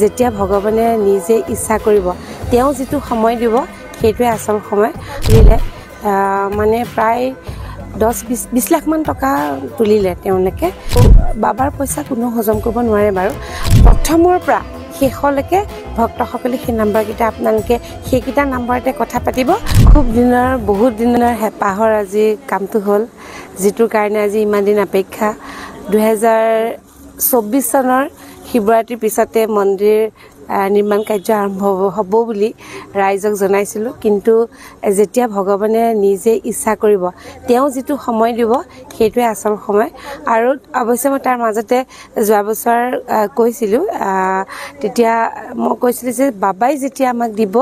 যেতিয়া ভগৱানে নিজে ইচ্ছা কৰিব তেওঁ যিটো সময় দিব সেইটোৱে আচল সময় দিলে মানে প্ৰায় 10-20 লাখ মান টকা তুলিলে তেওঁলোকে বাবাৰ পইচা কোনো হজম কৰিব নোৱাৰে বাৰু প্ৰথমৰ পৰা শেষলৈকে ভক্তসকলে সেই নাম্বাৰকেইটা আপোনালোকে সেইকেইটা নাম্বাৰতে কথা পাতিব খুব দিনৰ বহুত দিনৰ হেঁপাহৰ আজি কামটো হ'ল যিটোৰ কাৰণে আজি ইমান দিন অপেক্ষা 2024 চনৰ শিৱৰাত্ৰিৰ পিছতে মন্দিৰ নিৰ্মাণ কাৰ্য আৰম্ভ হ'ব বুলি ৰাইজক জনাইছিলোঁ কিন্তু যেতিয়া ভগৱানে নিজে ইচ্ছা কৰিব তেওঁ যিটো সময় দিব সেইটোৱে আচল সময় আৰু অৱশ্যে মই তাৰ মাজতে যোৱা বছৰ কৈছিলোঁ তেতিয়া মই কৈছিলোঁ যে বাবাই যেতিয়া আমাক দিব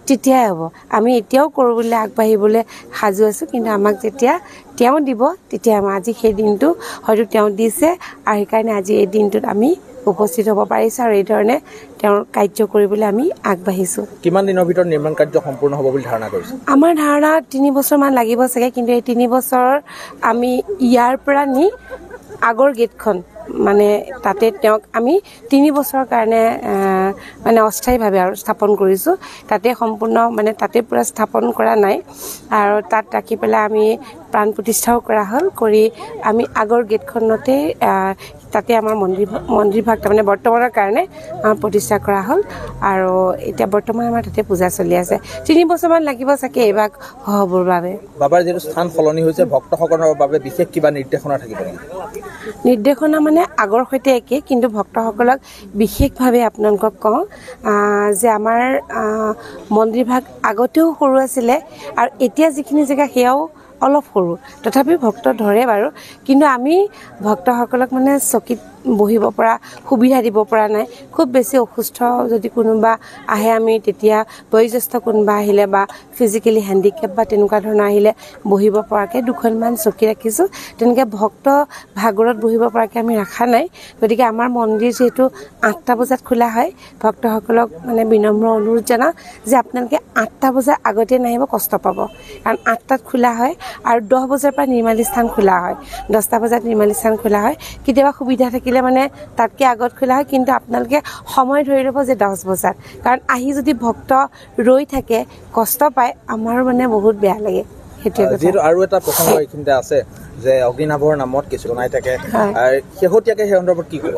তেতিয়াই হ'ব আমি এতিয়াও কৰোঁ বুলি আগবাঢ়িবলৈ সাজু আছোঁ কিন্তু আমাক যেতিয়া তেওঁ দিব তেতিয়া আমাৰ আজি সেই দিনটো হয়তো তেওঁ দিছে আৰু সেইকাৰণে আজি এই দিনটোত আমি উপস্থিত হ'ব পাৰিছোঁ আৰু এই ধৰণে তেওঁৰ কাৰ্য কৰিবলৈ আমি আগবাঢ়িছোঁ কিমান দিনৰ ভিতৰত নিৰ্মাণ কাৰ্য সম্পূৰ্ণ হ'ব বুলি ধাৰণা কৰিছে আমাৰ ধাৰণা 3 বছৰমান লাগিব চাগে কিন্তু এই 3 বছৰ আমি ইয়াৰ পৰা নি আগৰ গেটখন মানে তাতে তেওঁক আমি 3 বছৰৰ কাৰণে মানে অস্থায়ীভাৱে আৰু স্থাপন কৰিছোঁ তাতে সম্পূৰ্ণ মানে তাতে পুৰা স্থাপন কৰা নাই আৰু তাত ৰাখি পেলাই আমি প্ৰাণ প্ৰতিষ্ঠাও কৰা হ'ল কৰি আমি আগৰ গেটখনতে তাতে আমাৰ মন্দিৰ ভাগ তাৰমানে বৰ্তমানৰ কাৰণে প্ৰতিষ্ঠা কৰা হ'ল আৰু এতিয়া বৰ্তমান আমাৰ তাতে পূজা চলি আছে 3 বছৰমান লাগিব চাগে এইভাগ হ'বৰ বাবে বাবাৰ যিটো স্থান সলনি হৈছে ভক্তসকলৰ বাবে বিশেষ কিবা নিৰ্দেশনা থাকিব নেকি নিৰ্দেশনা মানে আগৰ সৈতে একে কিন্তু ভক্তসকলক বিশেষভাৱে আপোনালোকক কওঁ যে আমাৰ মন্দিৰ ভাগ আগতেও সৰু আছিলে আৰু এতিয়া যিখিনি জেগা সেয়াও অলপ সৰু তথাপি ভক্ত ধৰে বাৰু কিন্তু আমি ভক্তসকলক মানে চকীত বহিব পৰা সুবিধা দিব পৰা নাই খুব বেছি অসুস্থ যদি কোনোবা আহে আমি তেতিয়া বয়োজ্যেষ্ঠ কোনোবা আহিলে বা ফিজিকেলি হেণ্ডিকেপ বা তেনেকুৱা ধৰণৰ আহিলে বহিব পৰাকৈ দুখনমান চকী ৰাখিছোঁ তেনেকৈ ভক্ত ভাগৰত বহিব পৰাকৈ আমি ৰখা নাই গতিকে আমাৰ মন্দিৰ যিহেতু 8টা বজাত খোলা হয় ভক্তসকলক মানে বিনম্ৰ অনুৰোধ জনাওঁ যে আপোনালোকে 8টা বজাৰ আগতে নাহিব কষ্ট পাব কাৰণ 8টাত খোলা হয় আৰু 10 বজাৰ পৰা নিৰ্মালী স্থান খোলা হয় 10টা বজাত নিৰ্মালী স্থান খোলা হয় কেতিয়াবা সুবিধা থাকিলে মানে তাতকৈ আগত খোলা হয় কিন্তু আপোনালোকে সময় ধৰি ল'ব যে 10 বজাত কাৰণ আহি যদি ভক্ত ৰৈ থাকে কষ্ট পায় আমাৰো মানে বহুত বেয়া লাগে যিহেতু আৰু এটা প্ৰসংগ এইখিনিতে আছে যে অগ্নিনাভৰ নামত কিছু নাই থাকে শেহতীয়াকৈ সেই সন্দৰ্ভত কি ক'ব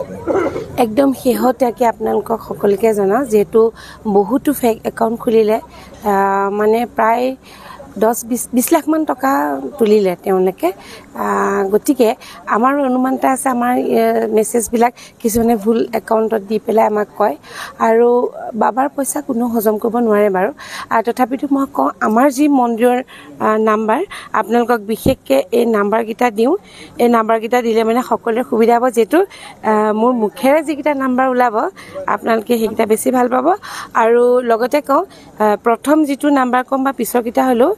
একদম শেহতীয়াকৈ আপোনালোকক সকলোকে জনাওঁ যিহেতু বহুতো ফেক একাউণ্ট খুলিলে মানে প্ৰায় 10-20 লাখ মান টকা তুলিলে তেওঁলোকে গতিকে আমাৰ অনুমান এটা আছে আমাৰ মেছেজবিলাক কিছুমানে ভুল একাউণ্টত দি পেলাই আমাক কয় আৰু বাবাৰ পইচা কোনো হজম কৰিব নোৱাৰে বাৰু আৰু তথাপিতো মই কওঁ আমাৰ যি মন্দিৰৰ নাম্বাৰ আপোনালোকক বিশেষকৈ এই নাম্বাৰকেইটা দিওঁ এই নাম্বাৰকেইটা দিলে মানে সকলোৰে সুবিধা হ'ব যিহেতু মোৰ মুখেৰে যিকেইটা নাম্বাৰ ওলাব আপোনালোকে সেইকেইটা বেছি ভাল পাব আৰু লগতে কওঁ প্ৰথম যিটো নাম্বাৰ ক'ম বা পিছৰকেইটা হ'লেও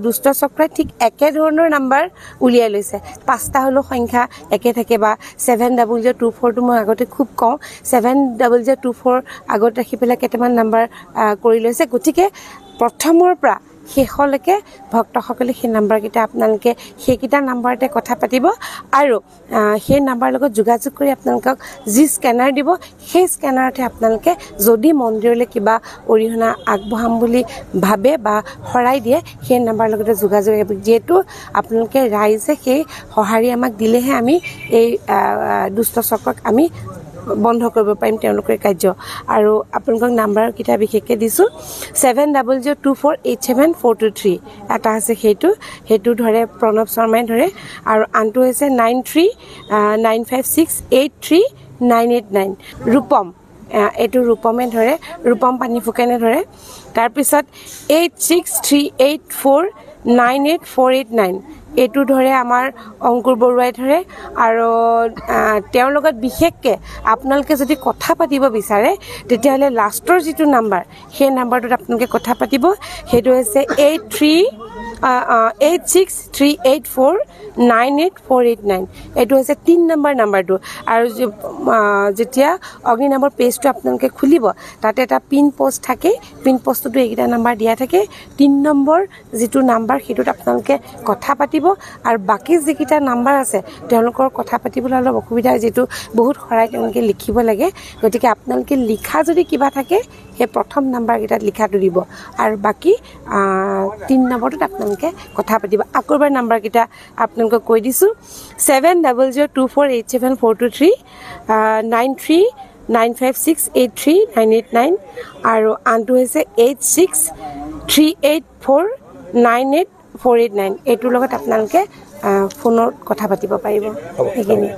দুষ্ট চক্ৰই ঠিক একেধৰণৰ নাম্বাৰ উলিয়াই লৈছে 5টা হ'লেও সংখ্যা একে থাকে বা 7024টো মই আগতে খুব কওঁ 7024 আগত ৰাখি পেলাই কেইটামান নাম্বাৰ কৰি লৈছে গতিকে প্ৰথমৰ পৰা শেষলৈকে ভক্তসকলে সেই নাম্বাৰকেইটা আপোনালোকে সেইকেইটা নাম্বাৰতে কথা পাতিব আৰু সেই নাম্বাৰৰ লগত যোগাযোগ কৰি আপোনালোকক যি স্কেনাৰ দিব সেই স্কেনাৰতে আপোনালোকে যদি মন্দিৰলৈ কিবা অৰিহণা আগবঢ়াম বুলি ভাবে বা শৰাই দিয়ে সেই নাম্বাৰৰ লগতে যোগাযোগ যিহেতু আপোনালোকে ৰাইজে সেই সঁহাৰি আমাক দিলেহে আমি এই দুষ্ট চক্ৰক আমি বন্ধ কৰিব পাৰিম তেওঁলোকৰ কাৰ্য আৰু আপোনালোকক নাম্বাৰকেইটা বিশেষকৈ দিছোঁ 7002487423 এটা আছে সেইটো ধৰে প্ৰণৱ শৰ্মাই ধৰে আৰু আনটো হৈছে 9395683989 ৰূপম এইটো ৰূপমে ধৰে ৰূপম পানীফুকনে ধৰে তাৰপিছত 8638498489 এইটো ধৰে আমাৰ অংকুৰ বৰুৱাই ধৰে আৰু তেওঁৰ লগত বিশেষকৈ আপোনালোকে যদি কথা পাতিব বিচাৰে তেতিয়াহ'লে লাষ্টৰ যিটো নাম্বাৰ সেই নাম্বাৰটোত আপোনালোকে কথা পাতিব সেইটো হৈছে 8638498489 এইটো হৈছে 3 নম্বৰ নাম্বাৰটো আৰু যেতিয়া অগ্নিনাভৰ পেজটো আপোনালোকে খুলিব তাতে এটা পিন পোষ্ট থাকে পিন পোষ্টটো এইকেইটা নাম্বাৰ দিয়া থাকে 3 নম্বৰ যেটো নাম্বাৰ হেতুত আপোনালোকে কথা পাতিব আৰু বাকি যেকিটা নাম্বাৰ আছে তেওঁলোকৰ কথা পাতিবলৈ অলপ অসুবিধা যেটো বহুত খৰাই তেওঁলোকে লিখিব লাগে গতিকে আপোনালোকে লিখা যদি কিবা থাকে হে প্ৰথম নাম্বাৰ কেইটাত লিখাটো দিব আৰু বাকি 3 নম্বৰটোত আপোনালোকে কথা পাতিব আকৰবাৰ নাম্বাৰ কেইটা আপোনালোকক কৈ দিছো 7002487423 9395683989 আৰু আনটো হৈছে 8638498489 এইটোৰ লগত আপোনালোকে ফোনত কথা পাতিব পাৰিব এইখিনি